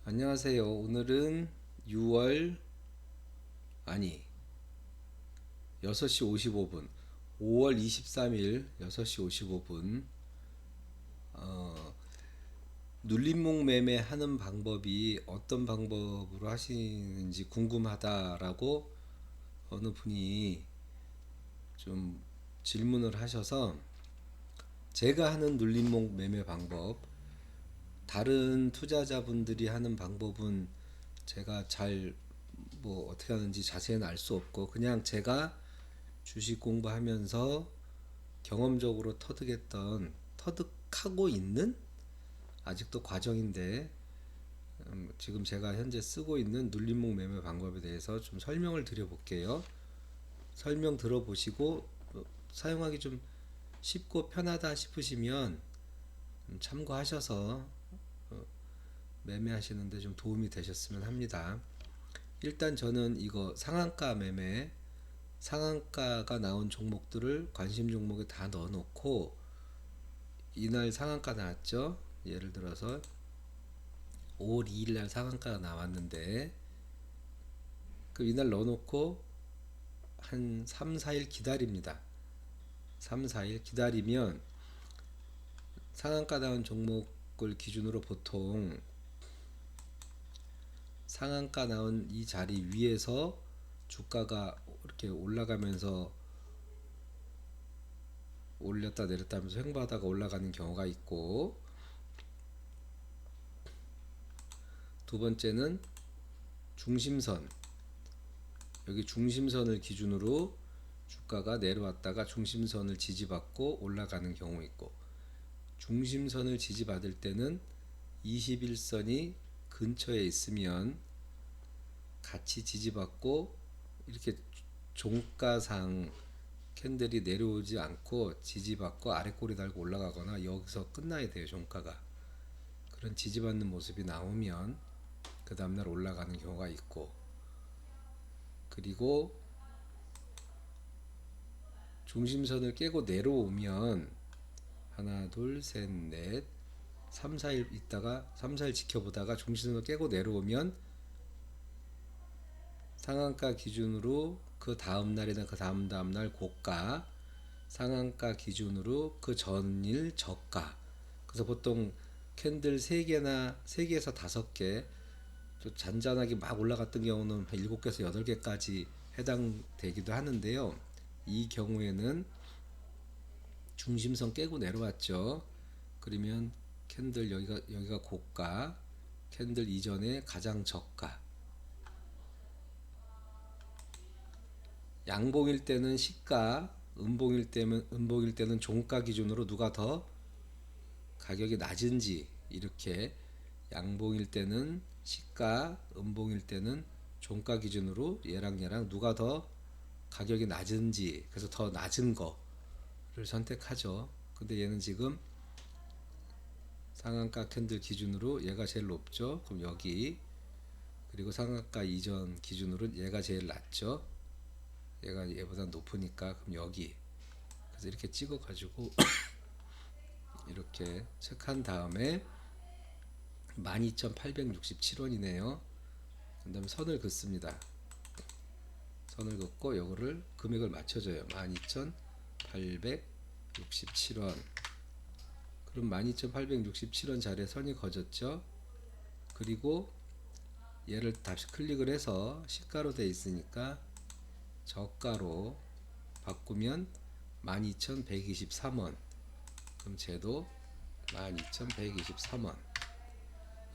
안녕하세요. 오늘은 6월 아니 6시 55분 5월 23일 6시 55분 눌림목 매매 하는 방법이 어떤 방법으로 하시는지 궁금하다라고 어느 분이 좀 질문을 하셔서 제가 하는 눌림목 매매 방법, 다른 투자자분들이 하는 방법은 제가 잘 뭐 어떻게 하는지 자세히는 알 수 없고, 그냥 제가 주식 공부하면서 경험적으로 터득하고 있는, 아직도 과정인데, 지금 제가 현재 쓰고 있는 눌림목 매매 방법에 대해서 좀 설명을 드려볼게요. 설명 들어보시고 사용하기 좀 쉽고 편하다 싶으시면 참고하셔서 매매하시는데 좀 도움이 되셨으면 합니다. 일단 저는 이거 상한가 매매, 상한가가 나온 종목들을 관심 종목에 다 넣어 놓고, 이날 상한가 나왔죠. 예를 들어서 5월 2일 날 상한가가 나왔는데, 그 이날 넣어 놓고 한 3, 4일 기다립니다. 3, 4일 기다리면 상한가 나온 종목을 기준으로 보통 상한가 나온 이 자리 위에서 주가가 이렇게 올라가면서 올렸다 내렸다 하면서 횡보하다가 올라가는 경우가 있고, 두 번째는 중심선, 여기 중심선을 기준으로 주가가 내려왔다가 중심선을 지지받고 올라가는 경우 있고, 중심선을 지지받을 때는 21선이 근처에 있으면 같이 지지받고, 이렇게 종가상 캔들이 내려오지 않고 지지받고 아래 꼬리 달고 올라가거나 여기서 끝나야 돼요. 종가가 그런 지지받는 모습이 나오면 그 다음날 올라가는 경우가 있고, 그리고 중심선을 깨고 내려오면 하나 둘셋넷 3, 4일 있다가 3, 4일 지켜보다가 중심선을 깨고 내려오면 상한가 기준으로 그 다음날이나 그 다음날 고가, 상한가 기준으로 그 전일 저가. 그래서 보통 캔들 3개에서 5개, 또 잔잔하게 막 올라갔던 경우는 한 7개에서 8개까지 해당되기도 하는데요. 이 경우에는 중심선 깨고 내려왔죠. 그러면 캔들 여기가 고가, 캔들 이전에 가장 저가. 양봉일 때는 시가, 음봉일 때는 종가 기준으로 누가 더 가격이 낮은지, 이렇게 양봉일 때는 시가, 음봉일 때는 종가 기준으로 얘랑 누가 더 가격이 낮은지, 그래서 더 낮은 거를 선택하죠. 근데 얘는 지금 상한가 캔들 기준으로 얘가 제일 높죠. 그럼 여기, 그리고 상한가 이전 기준으로 얘가 제일 낮죠. 얘가 얘보다 높으니까 그럼 여기. 그래서 이렇게 찍어 가지고 이렇게 체크한 다음에 12,867원이네요. 그 다음에 선을 긋습니다. 선을 긋고 요거를 금액을 맞춰줘요. 12,867원. 그럼 12,867원 자리에 선이 그어졌죠. 그리고 얘를 다시 클릭을 해서 시가로 되어 있으니까 저가로 바꾸면 12,123원. 그럼 쟤도 12,123원.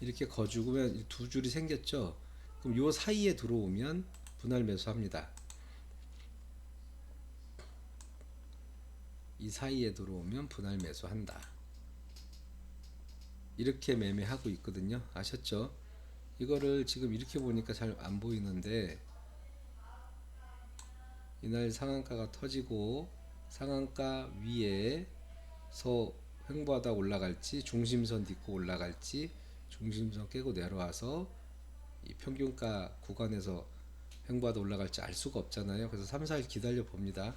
이렇게 거주면 두 줄이 생겼죠. 그럼 요 사이에 들어오면 분할 매수합니다. 이 사이에 들어오면 분할 매수한다. 이렇게 매매하고 있거든요. 아셨죠? 이거를 지금 이렇게 보니까 잘 안 보이는데, 이날 상한가가 터지고 상한가 위에서 횡보하다 올라갈지, 중심선 딛고 올라갈지, 중심선 깨고 내려와서 이 평균가 구간에서 횡보하다 올라갈지 알 수가 없잖아요. 그래서 3, 4일 기다려 봅니다.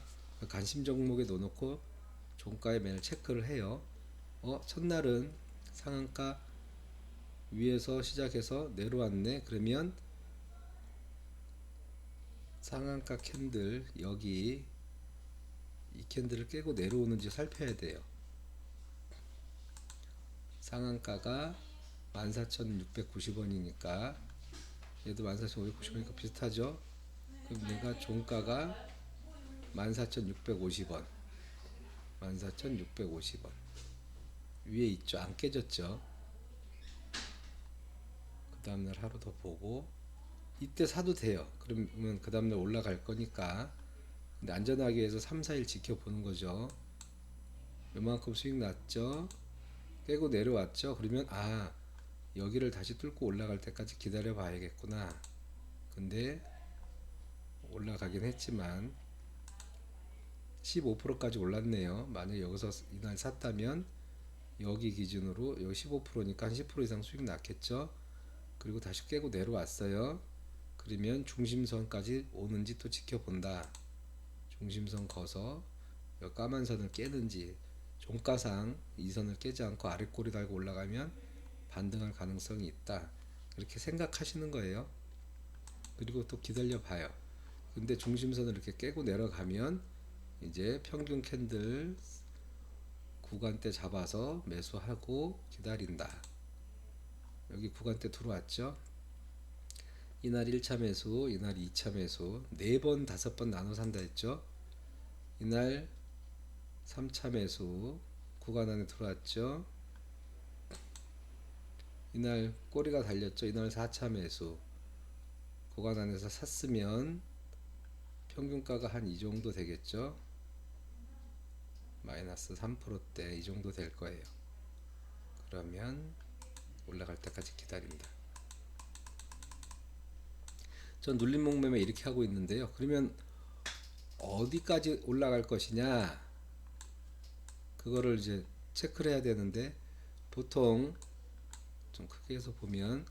관심 종목에 넣어놓고 종가에 매일 체크를 해요. 첫날은 상한가 위에서 시작해서 내려왔네. 그러면 상한가 캔들 여기 이 캔들을 깨고 내려오는지 살펴야 돼요. 상한가가 14,690원이니까 얘도 14,590원이니까 비슷하죠. 그럼 내가 종가가 14,650원 14,650원 위에 있죠. 안 깨졌죠. 그 다음날 하루 더 보고 이때 사도 돼요. 그러면 그 다음날 올라갈 거니까. 근데 안전하게 해서 3, 4일 지켜보는 거죠. 요만큼 수익 났죠. 깨고 내려왔죠. 그러면 여기를 다시 뚫고 올라갈 때까지 기다려 봐야겠구나. 근데 올라가긴 했지만 15%까지 올랐네요. 만약 여기서 이날 샀다면 여기 기준으로 여기 15%니까 한 10% 이상 수익 났겠죠. 그리고 다시 깨고 내려왔어요. 그러면 중심선까지 오는지 또 지켜본다. 중심선 거서 여기 까만 선을 깨는지, 종가상 이 선을 깨지 않고 아래 꼬리 달고 올라가면 반등할 가능성이 있다. 이렇게 생각하시는 거예요. 그리고 또 기다려 봐요. 근데 중심선을 이렇게 깨고 내려가면 이제 평균 캔들 구간대 잡아서 매수하고 기다린다. 여기 구간대 들어왔죠. 이날 1차 매수, 이날 2차 매수 4번 5번 나눠 산다 했죠. 이날 3차 매수 구간 안에 들어왔죠. 이날 꼬리가 달렸죠. 이날 4차 매수 구간 안에서 샀으면 평균가가 한 이 정도 되겠죠. 마이너스 3%대 이 정도 될 거예요. 그러면 올라갈 때까지 기다린다. 전 눌림목 매매 이렇게 하고 있는데요. 그러면 어디까지 올라갈 것이냐 그거를 이제 체크를 해야 되는데, 보통 좀 크게 해서 보면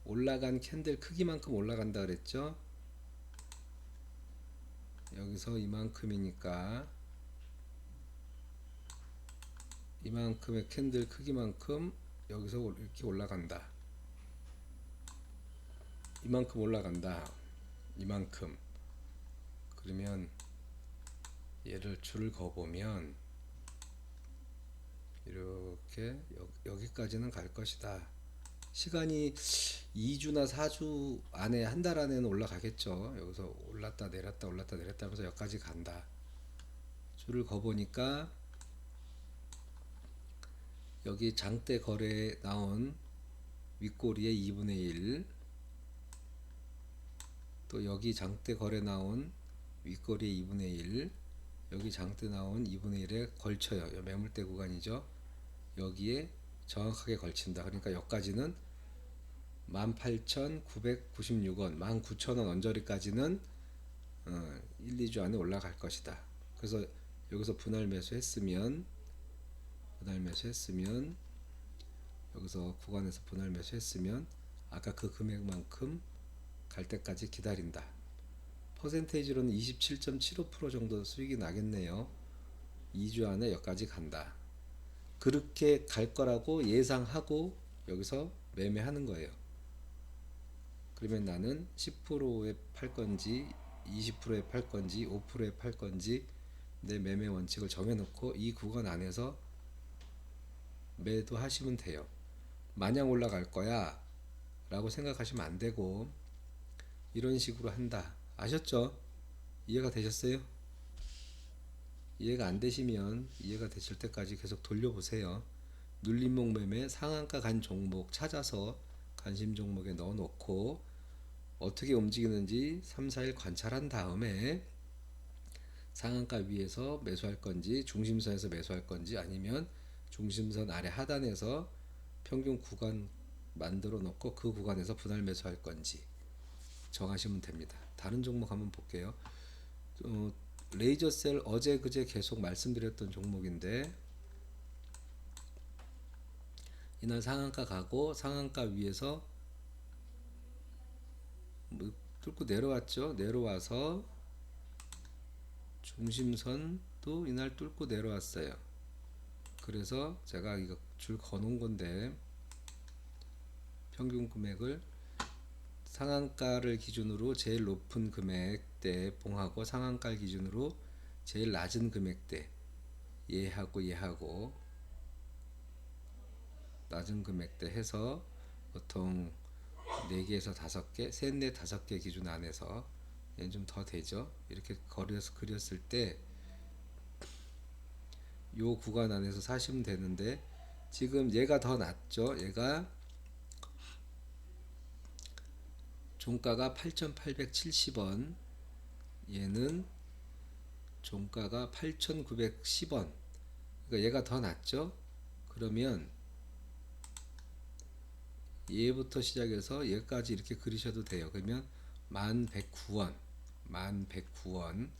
올라간 캔들 크기만큼 올라간다 그랬죠. 여기서 이만큼이니까 이만큼의 캔들 크기만큼 여기서 이렇게 올라간다. 이만큼 올라간다. 이만큼. 그러면 얘를 줄을 그어보면 이렇게 여기까지는 갈 것이다. 시간이 2주나 4주 안에 한 달 안에는 올라가겠죠. 여기서 올랐다 내렸다 올랐다 내렸다 하면서 여기까지 간다. 줄을 그어보니까 여기 장대 거래에 나온 윗꼬리의 2분의 1, 또 여기 장대 거래 나온 윗꼬리의 2분의 1, 여기 장대 나온 2분의 1에 걸쳐요. 매물대 구간이죠. 여기에 정확하게 걸친다. 그러니까 여기까지는 18,996원, 19,000원 언저리까지는 1, 2주 안에 올라갈 것이다. 그래서 여기서 분할 매수했으면 여기서 구간에서 분할 매수했으면 아까 그 금액만큼 갈 때까지 기다린다. 퍼센테이지로는 27.75% 정도 수익이 나겠네요. 2주 안에 여기까지 간다. 그렇게 갈 거라고 예상하고 여기서 매매하는 거예요. 그러면 나는 10%에 팔 건지 20%에 팔 건지 5%에 팔 건지 내 매매 원칙을 정해놓고 이 구간 안에서 매도하시면 돼요. 마냥 올라갈 거야 라고 생각하시면 안 되고 이런 식으로 한다. 아셨죠? 이해가 되셨어요? 이해가 안 되시면 이해가 되실 때까지 계속 돌려보세요. 눌림목 매매 상한가 간 종목 찾아서 관심 종목에 넣어 놓고 어떻게 움직이는지 3, 4일 관찰한 다음에 상한가 위에서 매수할 건지 중심선에서 매수할 건지 아니면 중심선 아래 하단에서 평균 구간 만들어 놓고 그 구간에서 분할 매수할 건지 정하시면 됩니다. 다른 종목 한번 볼게요. 레이저셀 어제 그제 계속 말씀드렸던 종목인데 이날 상한가 가고 상한가 위에서 뭐 뚫고 내려왔죠. 내려와서 중심선도 이날 뚫고 내려왔어요. 그래서 제가 이거 줄 거놓은 건데 평균 금액을 상한가를 기준으로 제일 높은 금액대 봉하고 상한가를 기준으로 제일 낮은 금액대 얘하고 낮은 금액대 해서 보통 4개에서 5개, 셋, 넷, 5개 기준 안에서 얘는 좀 더 되죠. 이렇게 그렸을 때 요 구간 안에서 사시면 되는데 지금 얘가 더 낫죠. 얘가 종가가 8,870원, 얘는 종가가 8,910원. 그러니까 얘가 더 낫죠. 그러면 얘부터 시작해서 얘까지 이렇게 그리셔도 돼요. 그러면 1109원, 1109원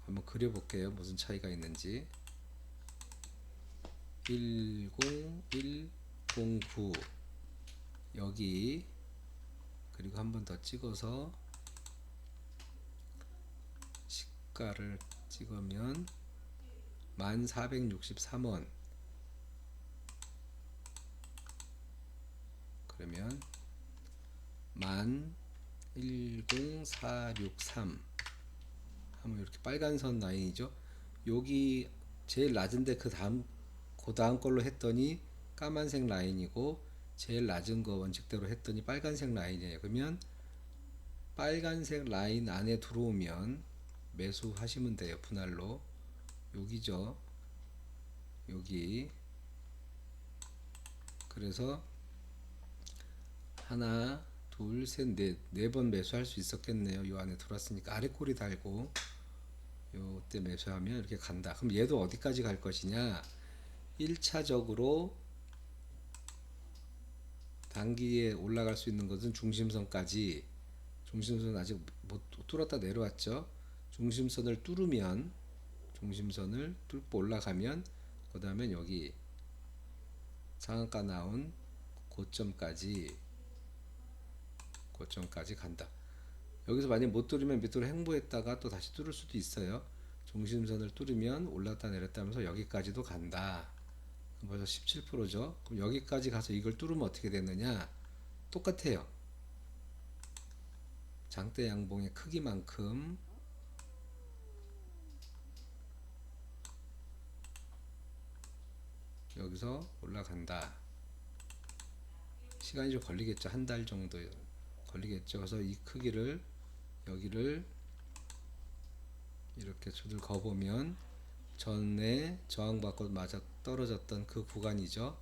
한번 그려볼게요. 무슨 차이가 있는지. 10109 여기, 그리고 한 번 더 찍어서 시가를 찍으면 1463원, 그러면 110463 하면 이렇게 빨간 선 라인이죠. 여기 제일 낮은데 그 다음 걸로 했더니 까만색 라인이고, 제일 낮은 거 원칙대로 했더니 빨간색 라인이에요. 그러면 빨간색 라인 안에 들어오면 매수하시면 돼요. 분할로 여기죠. 여기. 그래서 하나, 둘, 셋, 넷, 4번 매수할 수 있었겠네요. 요 안에 들어왔으니까 아래 꼬리 달고 요때 매수하면 이렇게 간다. 그럼 얘도 어디까지 갈 것이냐? 1차적으로 단기에 올라갈 수 있는 것은 중심선까지. 중심선은 아직 못 뚫었다 내려왔죠. 중심선을 뚫으면, 중심선을 뚫고 올라가면 그 다음에 여기 상한가 나온 고점까지 간다. 여기서 만약 못 뚫으면 밑으로 횡보했다가 또 다시 뚫을 수도 있어요. 중심선을 뚫으면 올랐다 내렸다 하면서 여기까지도 간다. 벌써 17%죠. 그럼 여기까지 가서 이걸 뚫으면 어떻게 되느냐? 똑같아요. 장대 양봉의 크기만큼 여기서 올라간다. 시간이 좀 걸리겠죠. 한 달 정도 걸리겠죠. 그래서 이 크기를, 여기를 이렇게 두들 거보면 전에 저항받고 맞아 떨어졌던 그 구간이죠.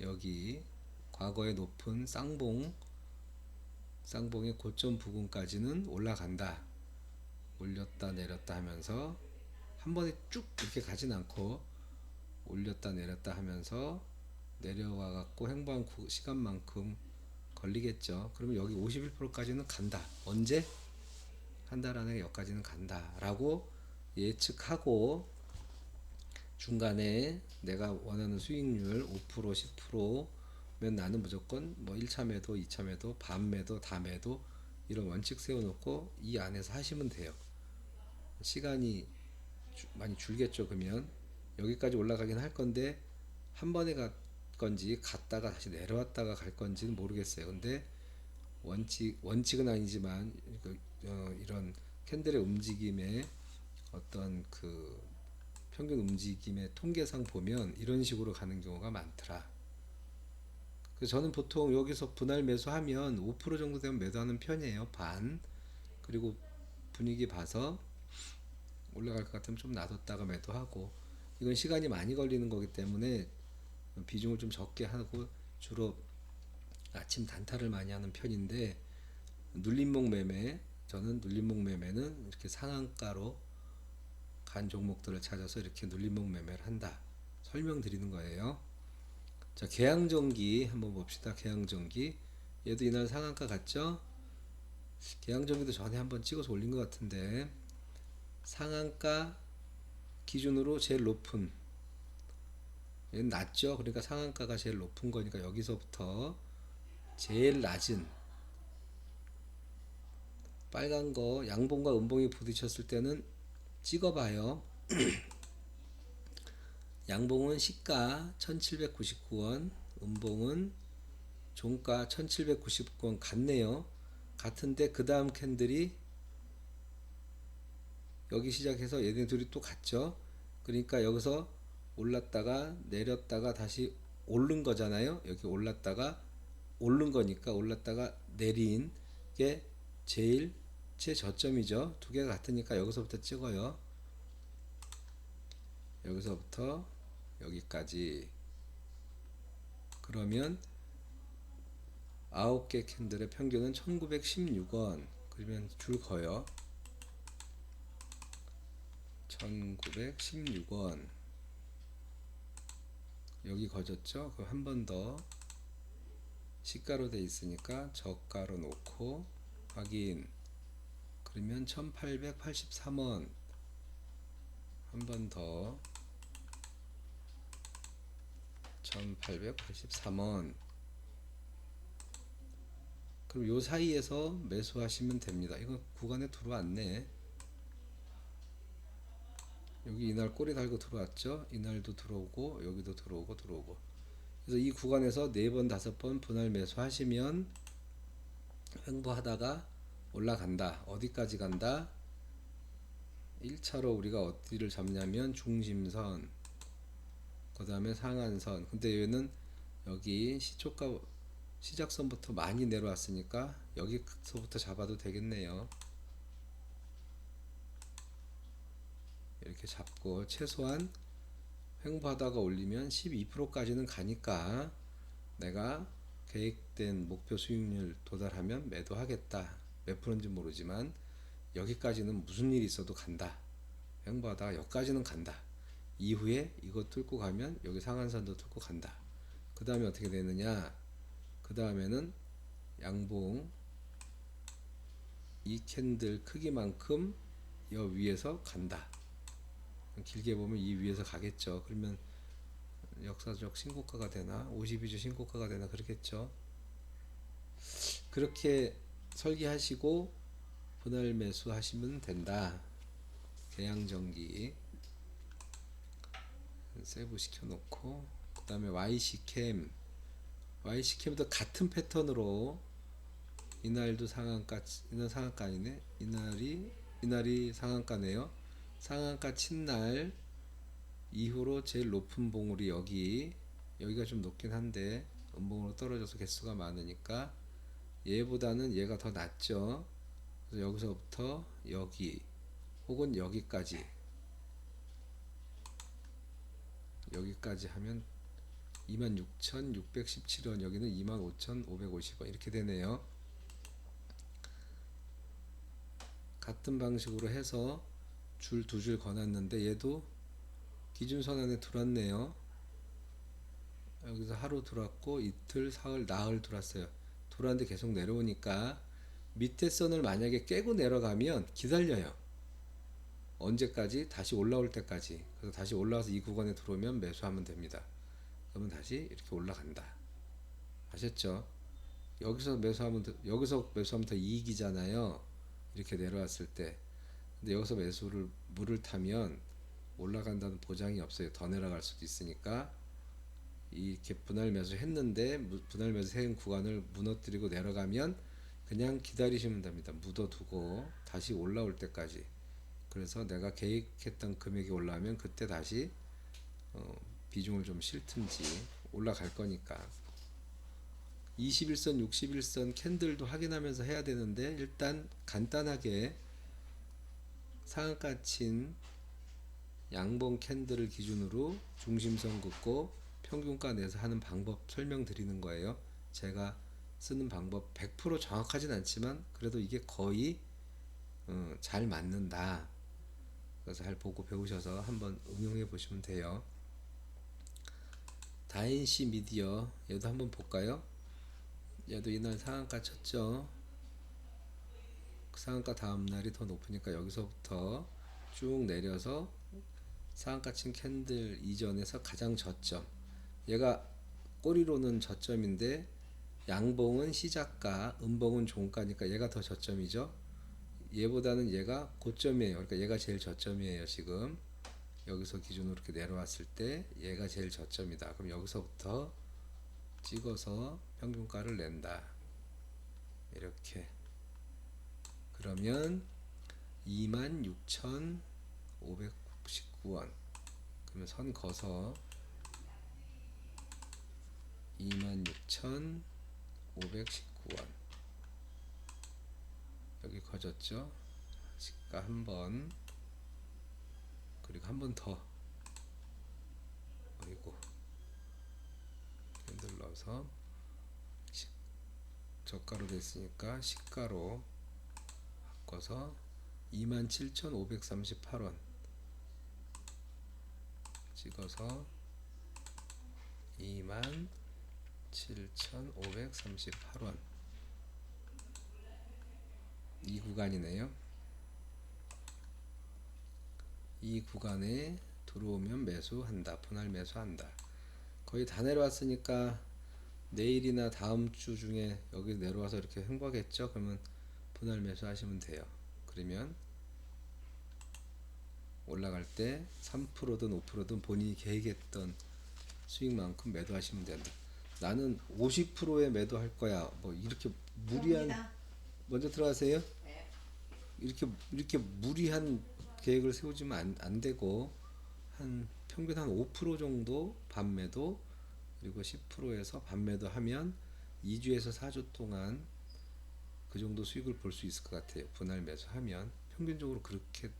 여기 과거의 높은 쌍봉의 고점 부근까지는 올라간다. 올렸다 내렸다 하면서 한 번에 쭉 이렇게 가진 않고 올렸다 내렸다 하면서 내려와 갖고 횡보한 시간만큼 걸리겠죠. 그러면 여기 51%까지는 간다. 언제? 한 달 안에 여기까지는 간다 라고 예측하고, 중간에 내가 원하는 수익률 5% 10%면 나는 무조건 뭐 1차 매도 2차 매도 반 매도 다 매도 이런 원칙 세워놓고 이 안에서 하시면 돼요. 시간이 많이 줄겠죠. 그러면 여기까지 올라가긴 할 건데 한 번에 갈 건지 갔다가 다시 내려왔다가 갈 건지는 모르겠어요. 근데 원칙은 아니지만 이런 캔들의 움직임의 어떤 그 평균 움직임의 통계상 보면 이런 식으로 가는 경우가 많더라. 그래서 저는 보통 여기서 분할 매수하면 5% 정도 되면 매도하는 편이에요. 반. 그리고 분위기 봐서 올라갈 것 같으면 좀 놔뒀다가 매도하고. 이건 시간이 많이 걸리는 거기 때문에 비중을 좀 적게 하고 주로 아침 단타를 많이 하는 편인데, 눌림목 매매, 저는 눌림목 매매는 이렇게 상한가로 간 종목들을 찾아서 이렇게 눌림목 매매를 한다. 설명드리는 거예요. 자, 계양전기 한번 봅시다. 계양전기. 얘도 이날 상한가 갔죠? 계양전기도 전에 한번 찍어서 올린 것 같은데, 상한가 기준으로 제일 높은, 얘는 낮죠? 그러니까 상한가가 제일 높은 거니까 여기서부터 제일 낮은 빨간 거 양봉과 음봉이 부딪혔을 때는 찍어봐요. 양봉은 시가 1799원, 음봉은 종가 1799원 같네요. 같은데 그 다음 캔들이 여기 시작해서 얘네 둘이 또 같죠. 그러니까 여기서 올랐다가 내렸다가 다시 오른 거잖아요. 여기 올랐다가 오른 거니까 올랐다가 내린 게 제일 최저점이죠. 두 개가 같으니까 여기서부터 찍어요. 여기서부터 여기까지. 그러면 9개 캔들의 평균은 1916원. 그러면 줄 거요. 1916원. 여기 거졌죠? 그럼 한 번 더 시가로 돼 있으니까 저가로 놓고 확인. 그러면 1883원. 한 번 더 1883원. 그럼 요 사이에서 매수하시면 됩니다. 이거 구간에 들어왔네. 여기 이날 꼬리 달고 들어왔죠. 이날도 들어오고 여기도 들어오고. 그래서 이 구간에서 4번 5번 분할 매수하시면 횡보하다가 올라간다. 어디까지 간다? 1차로 우리가 어디를 잡냐면 중심선, 그 다음에 상한선. 근데 얘는 여기 시초가 시작선부터 많이 내려왔으니까 여기서부터 잡아도 되겠네요. 이렇게 잡고 최소한 횡보하다가 올리면 12%까지는 가니까 내가 계획된 목표 수익률 도달하면 매도하겠다. 몇 프로인지 모르지만 여기까지는 무슨 일이 있어도 간다. 횡보하다가 여기까지는 간다. 이후에 이거 뚫고 가면 여기 상한선도 뚫고 간다. 그 다음에 어떻게 되느냐? 그 다음에는 양봉 이 캔들 크기만큼 여 위에서 간다. 길게 보면 이 위에서 가겠죠. 그러면 역사적 신고가가 되나 52주 신고가가 되나 그렇겠죠. 그렇게 설계하시고 분할 매수 하시면 된다. 계양전기 세부 시켜놓고 그 다음에 YC캠도 같은 패턴으로 이날도 상한가, 이날 상한가 아니네. 이날이 상한가네요. 상한가 친 날 이후로 제일 높은 봉우리 여기가 좀 높긴 한데 음봉으로 떨어져서 개수가 많으니까 얘보다는 얘가 더 낫죠. 그래서 여기서부터 여기 혹은 여기까지 하면 26,617원, 여기는 25,550원 이렇게 되네요. 같은 방식으로 해서 줄 두 줄 거놨는데 얘도 기준선 안에 들어왔네요. 여기서 하루 들어왔고 이틀, 사흘, 나흘 들어왔어요. 들어왔는데 계속 내려오니까 밑에 선을 만약에 깨고 내려가면 기다려요. 언제까지? 다시 올라올 때까지. 그래서 다시 올라와서 이 구간에 들어오면 매수하면 됩니다. 그러면 다시 이렇게 올라간다. 아셨죠? 여기서 매수하면 더 이익이잖아요. 이렇게 내려왔을 때. 근데 여기서 물을 타면 올라간다는 보장이 없어요. 더 내려갈 수도 있으니까 이렇게 분할 매수 했는데 분할 매수 한 구간을 무너뜨리고 내려가면 그냥 기다리시면 됩니다. 묻어두고 다시 올라올 때까지. 그래서 내가 계획했던 금액이 올라오면 그때 다시 비중을 좀 실든지 올라갈 거니까 21선 61선 캔들도 확인하면서 해야 되는데 일단 간단하게 상한가 친 양봉 캔들을 기준으로 중심선 긋고 평균가 내서 하는 방법 설명드리는 거예요. 제가 쓰는 방법 100% 정확하진 않지만 그래도 이게 거의 잘 맞는다. 그래서 잘 보고 배우셔서 한번 응용해 보시면 돼요. 다인시 미디어 얘도 한번 볼까요? 얘도 이날 상한가 쳤죠. 그 상한가 다음날이 더 높으니까 여기서부터 쭉 내려서 상한가 친 캔들 이전에서 가장 저점, 얘가 꼬리로는 저점인데 양봉은 시작가, 음봉은 종가니까 얘가 더 저점이죠. 얘보다는 얘가 고점이에요. 그러니까 얘가 제일 저점이에요. 지금 여기서 기준으로 이렇게 내려왔을 때 얘가 제일 저점이다. 그럼 여기서부터 찍어서 평균가를 낸다. 이렇게. 그러면 26,519원. 그러면 선 그어서 26,519원. 여기 거졌죠? 시가 한 번, 그리고 한 번 더. 어이구. 눌러서 저가로 됐으니까 시가로 바꿔서 27,538원 찍어서 27,538원. 이 구간이네요. 이 구간에 들어오면 매수한다. 분할 매수한다. 거의 다 내려왔으니까 내일이나 다음 주 중에 여기 내려와서 이렇게 횡보하겠죠. 그러면 분할 매수하시면 돼요. 그러면 올라갈 때 3%든 5%든 본인이 계획했던 수익만큼 매도하시면 된다. 나는 50%에 매도할 거야. 뭐 이렇게 무리한, 먼저 들어가세요. 이렇게 무리한 계획을 세우지면 안 되고, 한 평균 한 5% 정도 반매도, 그리고 10%에서 반매도 하면 2주에서 4주 동안 그 정도 수익을 볼 수 있을 것 같아요. 분할 매수하면 평균적으로 그렇게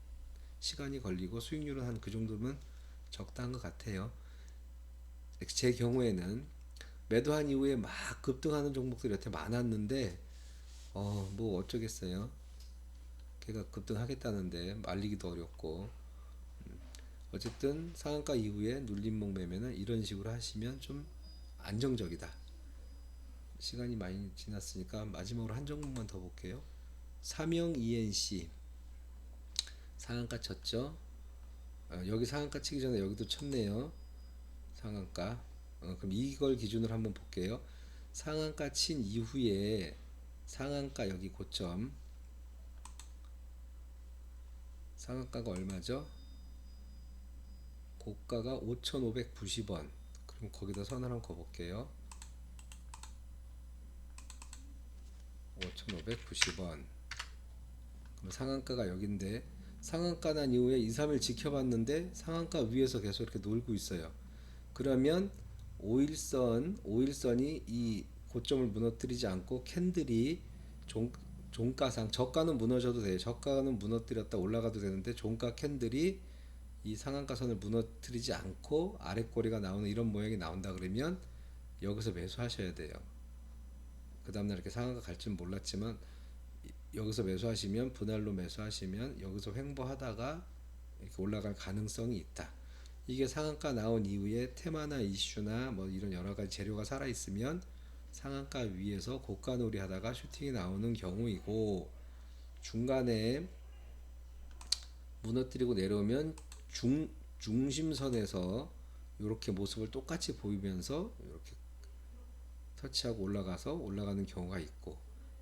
시간이 걸리고 수익률은 한 그 정도면 적당한 것 같아요. 제 경우에는 매도한 이후에 막 급등하는 종목들이 여태 많았는데 뭐 어쩌겠어요. 걔가 급등하겠다는데 말리기도 어렵고, 어쨌든 상한가 이후에 눌림목 매매는 이런 식으로 하시면 좀 안정적이다. 시간이 많이 지났으니까 마지막으로 한 종목만 더 볼게요. 삼영 ENC 상한가 쳤죠. 여기 상한가 치기 전에 여기도 쳤네요. 상한가. 그럼 이걸 기준으로 한번 볼게요. 상한가 친 이후에 상한가 여기 고점, 상한가가 얼마죠? 고가가 5,590원. 그럼 거기다 선을 한번 그어볼게요. 5,590원. 그럼 상한가가 여긴데, 상한가 난 이후에 2, 3일 지켜봤는데 상한가 위에서 계속 이렇게 놀고 있어요. 그러면 5일선이 이 고점을 무너뜨리지 않고 캔들이 종가상, 저가는 무너져도 돼요. 저가는 무너뜨렸다 올라가도 되는데 종가 캔들이 이 상한가선을 무너뜨리지 않고 아랫꼬리가 나오는 이런 모양이 나온다 그러면 여기서 매수하셔야 돼요. 그 다음날 이렇게 상한가 갈 줄 몰랐지만 여기서 매수하시면, 분할로 매수하시면 여기서 횡보하다가 이렇게 올라갈 가능성이 있다. 이게 상한가 나온 이후에 테마나 이슈나 뭐 이런 여러 가지 재료가 살아 있으면 상한가 위에서 고가놀이 하다가 슈팅이 나오는 경우이고, 중간에 무너뜨리고 내려오면 중심선에서 이렇게 모습을 똑같이 보이면서 이렇게 터치하고 올라가서 올라가는 경우가 있고,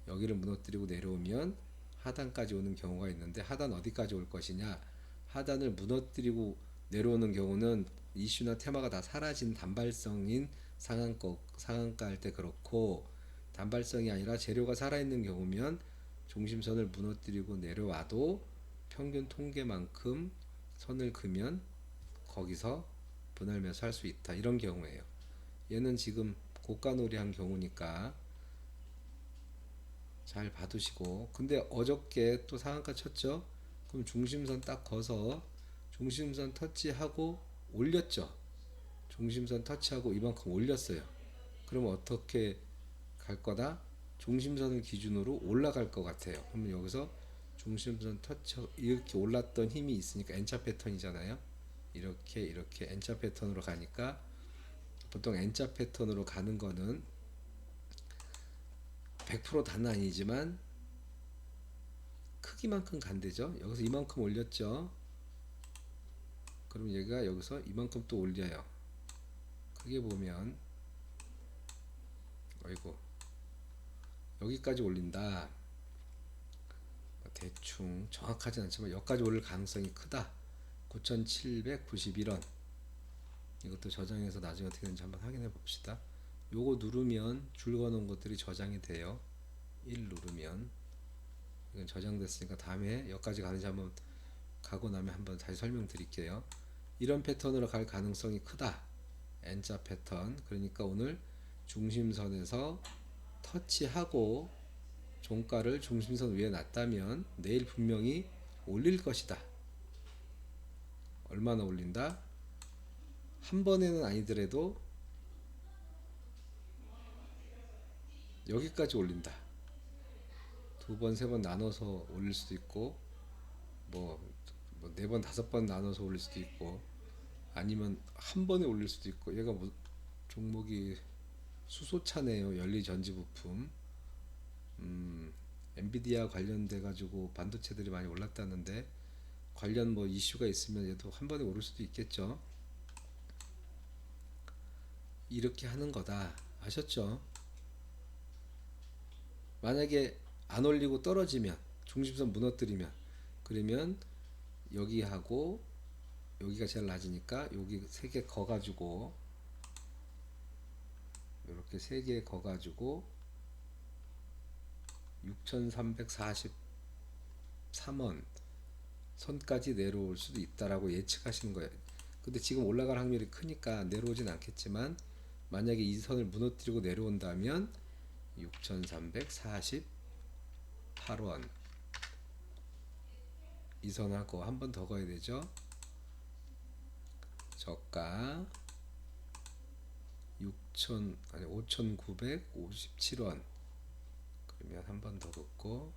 여기를 무너뜨리고 내려오면 하단까지 오는 경우가 있는데, 하단 어디까지 올 것이냐, 하단을 무너뜨리고 내려오는 경우는 이슈나 테마가 다 사라진 단발성인 상한가 할 때 그렇고, 단발성이 아니라 재료가 살아있는 경우면 중심선을 무너뜨리고 내려와도 평균 통계만큼 선을 그면 거기서 분할 매수할 수 있다. 이런 경우예요. 얘는 지금 고가놀이 한 경우니까 잘 봐두시고, 근데 어저께 또 상한가 쳤죠. 그럼 중심선 딱 거서 중심선 터치하고 올렸죠. 중심선 터치하고 이만큼 올렸어요. 그러면 어떻게 갈 거다? 중심선을 기준으로 올라갈 것 같아요. 그러면 여기서 중심선 터치, 이렇게 올랐던 힘이 있으니까 N자 패턴이잖아요. 이렇게 N자 패턴으로 가니까, 보통 N자 패턴으로 가는 거는 100% 다는 아니지만 크기만큼 간대죠. 여기서 이만큼 올렸죠. 그럼 얘가 여기서 이만큼 또 올려요. 크게 보면 어이구, 여기까지 올린다. 대충 정확하진 않지만 여기까지 올릴 가능성이 크다. 9,791원. 이것도 저장해서 나중에 어떻게 되는지 한번 확인해 봅시다. 요거 누르면 줄 거는 것들이 저장이 돼요. 1 누르면 이건 저장됐으니까 다음에 여기까지 가는지 한번 가고 나면 한번 다시 설명드릴게요. 이런 패턴으로 갈 가능성이 크다. N자 패턴. 그러니까 오늘 중심선에서 터치하고 종가를 중심선 위에 놨다면 내일 분명히 올릴 것이다. 얼마나 올린다? 한 번에는 아니더라도 여기까지 올린다. 두 번, 세 번 나눠서 올릴 수도 있고 뭐 네 번, 다섯 번 나눠서 올릴 수도 있고 아니면 한 번에 올릴 수도 있고 얘가 뭐 종목이 수소차네요. 연리전지 부품. 엔비디아 관련돼 가지고 반도체들이 많이 올랐다는데 관련 뭐 이슈가 있으면 얘도 한 번에 오를 수도 있겠죠. 이렇게 하는 거다. 아셨죠? 만약에 안 올리고 떨어지면 중심선 무너뜨리면 그러면 여기하고 여기가 제일 낮으니까 여기 세 개 거 가지고 이렇게 세 개 거 가지고 6,343원 선까지 내려올 수도 있다라고 예측하시는 거예요. 근데 지금 올라갈 확률이 크니까 내려오진 않겠지만 만약에 이 선을 무너뜨리고 내려온다면 6,348원 이 선하고 한 번 더 가야 되죠. 저가 5,957원 그러면 한 번 더 긋고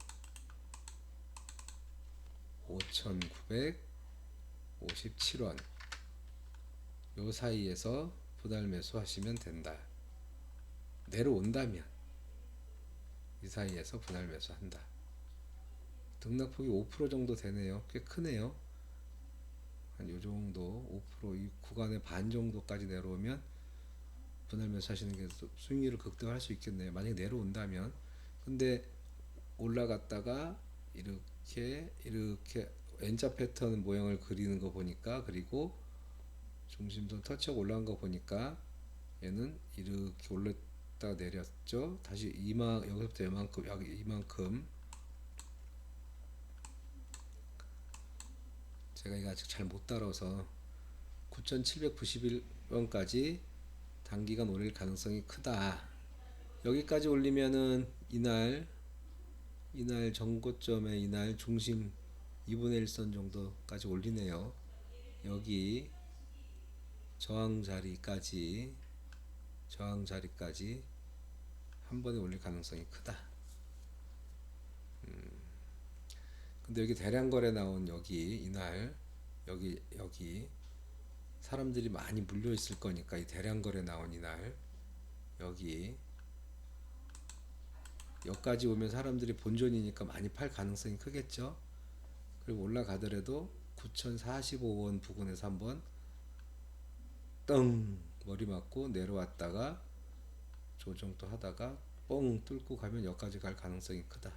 5,957원 요 사이에서 분할 매수 하시면 된다. 내려온다면 이 사이에서 분할 매수 한다. 등락폭이 5% 정도 되네요. 꽤 크네요. 한 요 정도 5% 이 구간의 반 정도까지 내려오면 분할 매수 하시는 게 수익률을 극대화할 수 있겠네요. 만약에 내려온다면. 근데 올라갔다가 이렇게 N자 패턴 모양을 그리는 거 보니까 그리고 중심선 터치하고 올라간 거 보니까 얘는 이렇게 올랐다 내렸죠. 다시 여기서부터 이만큼 여기 이만큼 제가 이거 아직 잘 못 따라서 9,791원까지 단기간 올릴 가능성이 크다. 여기까지 올리면은 이날 전고점에 이날 중심 2분의 1선 정도까지 올리네요. 여기 저항 자리까지 한 번에 올릴 가능성이 크다. 근데 여기 대량 거래 나온 여기 이날 여기 사람들이 많이 물려 있을 거니까 이 대량 거래 나온 이날 여기까지 오면 사람들이 본전이니까 많이 팔 가능성이 크겠죠. 그리고 올라가더라도 9,045원 부근에서 한번 떵 머리 맞고 내려왔다가 조정 또 하다가 뻥 뚫고 가면 여기까지 갈 가능성이 크다.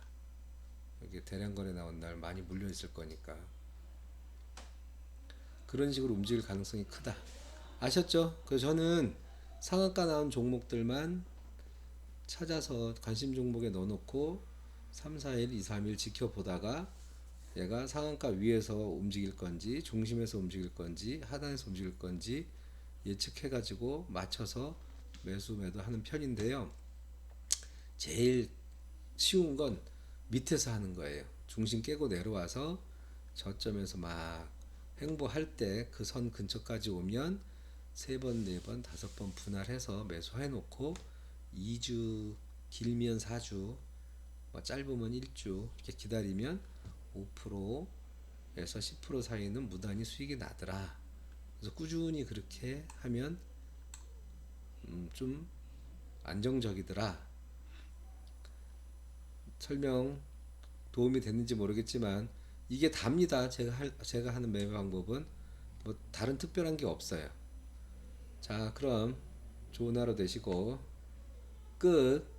여기 대량 거래 나온 날 많이 물려 있을 거니까 그런 식으로 움직일 가능성이 크다. 아셨죠? 그래서 저는 상한가 나온 종목들만 찾아서 관심 종목에 넣어놓고 3, 4일, 2, 3일 지켜보다가 얘가 상한가 위에서 움직일 건지 중심에서 움직일 건지 하단에서 움직일 건지 예측해가지고 맞춰서 매수 매도 하는 편인데요. 제일 쉬운 건 밑에서 하는 거예요. 중심 깨고 내려와서 저점에서 막 횡보할 때 그 선 근처까지 오면 3번, 4번, 5번 분할해서 매수해 놓고 2주 길면 4주 뭐 짧으면 1주 이렇게 기다리면 5%에서 10% 사이는 무난히 수익이 나더라. 그래서 꾸준히 그렇게 하면 좀 안정적이더라. 설명 도움이 됐는지 모르겠지만 이게 답니다. 제가 하는 매매 방법은 뭐 다른 특별한 게 없어요. 자, 그럼 좋은 하루 되시고 끝.